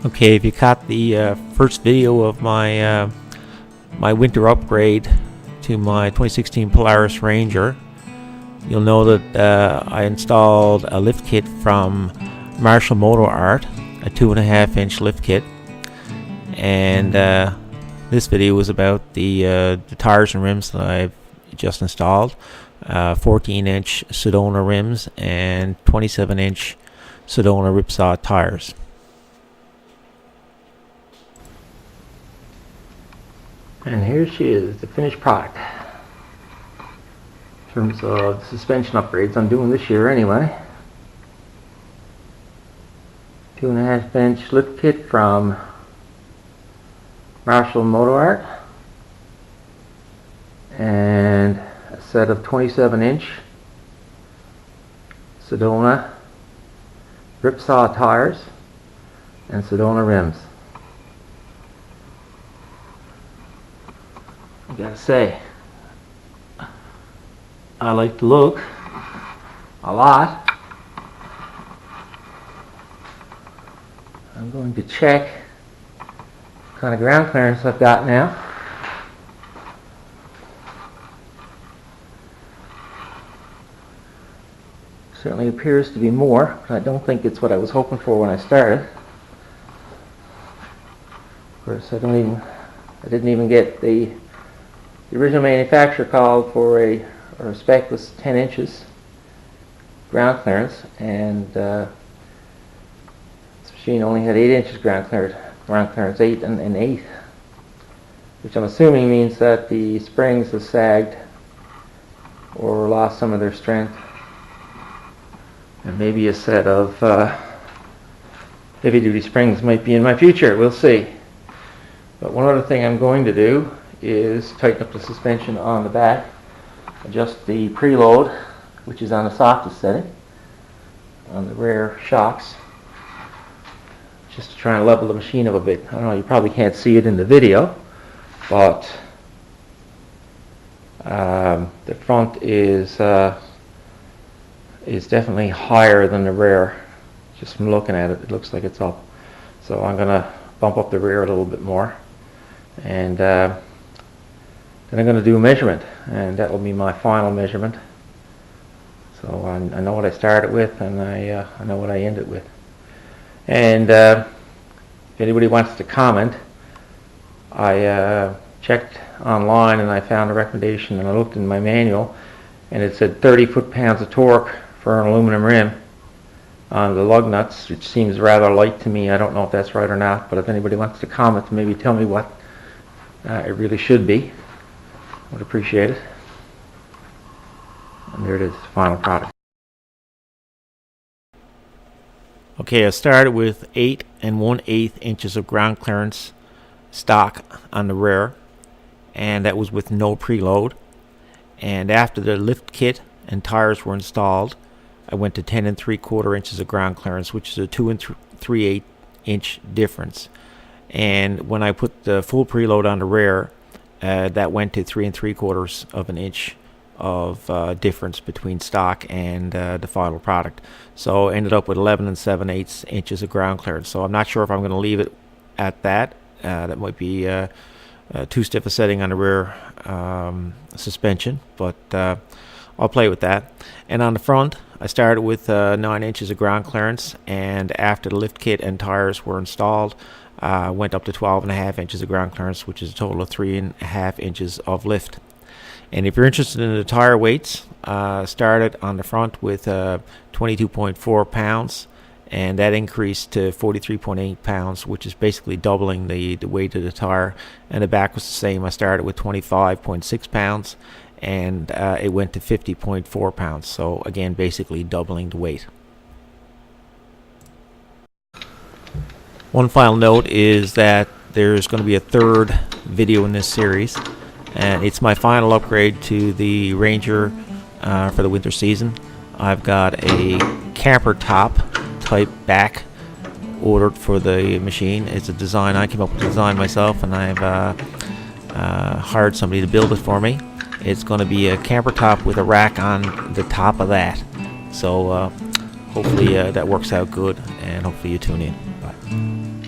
Okay, if you caught the first video of my my winter upgrade to my 2016 Polaris Ranger, you'll know that I installed a lift kit from Marshall Motor Art, a 2.5-inch lift kit, and this video was about the tires and rims that I've just installed. 14-inch Sedona rims and 27-inch Sedona Ripsaw tires. And here she is, the finished product. In terms of the suspension upgrades I'm doing this year anyway. 2.5-inch lift kit from Marshall Motor Art, and a set of 27-inch Sedona Ripsaw tires and Sedona rims. I gotta say, I like the look a lot. I'm going to check what kind of ground clearance I've got now. Certainly appears to be more, but I don't think it's what I was hoping for when I started. Of course, I didn't even get the original manufacturer called for a spec was 10 inches ground clearance, and this machine only had 8 inches ground clearance, 8 and an eighth, which I'm assuming means that the springs have sagged or lost some of their strength, and maybe a set of heavy-duty springs might be in my future. We'll see. But one other thing I'm going to do is tighten up the suspension on the back, adjust the preload, which is on the softest setting, on the rear shocks, just to try and level the machine up a bit. I don't know, you probably can't see it in the video, but the front is definitely higher than the rear. Just from looking at it, it looks like it's up. So I'm going to bump up the rear a little bit more, and then I'm going to do a measurement, and that will be my final measurement. So I know what I started with, and I know what I ended with. And if anybody wants to comment, I checked online and I found a recommendation, and I looked in my manual, and it said 30 foot-pounds of torque for an aluminum rim on the lug nuts, which seems rather light to me. I don't know if that's right or not, but if anybody wants to comment, maybe tell me what it really should be. I would appreciate it. And there it is, final product. Okay, I started with 8 1/8 inches of ground clearance stock on the rear, and that was with no preload. And after the lift kit and tires were installed, I went to 10 3/4 inches of ground clearance, which is a 2 3/8 inch difference. And when I put the full preload on the rear, that went to 3 3/4 of an inch of difference between stock and the final product. So I ended up with 11 7/8 inches of ground clearance. So I'm not sure if I'm going to leave it at that. That might be too stiff a setting on the rear suspension, but I'll play with that. And on the front, I started with 9 inches of ground clearance, and after the lift kit and tires were installed, went up to 12.5 inches of ground clearance, which is a total of 3.5 inches of lift. And if you're interested in the tire weights, started on the front with 22.4 pounds, and that increased to 43.8 pounds, which is basically doubling the weight of the tire. And the back was the same. I started with 25.6 pounds, and it went to 50.4 pounds. So again, basically doubling the weight. One final note is that there's going to be a third video in this series, and it's my final upgrade to the Ranger for the winter season. I've got a camper top type back ordered for the machine. It's a design. I came up with the design myself, and I've hired somebody to build it for me. It's going to be a camper top with a rack on the top of that. So hopefully that works out good, and hopefully you tune in. Bye.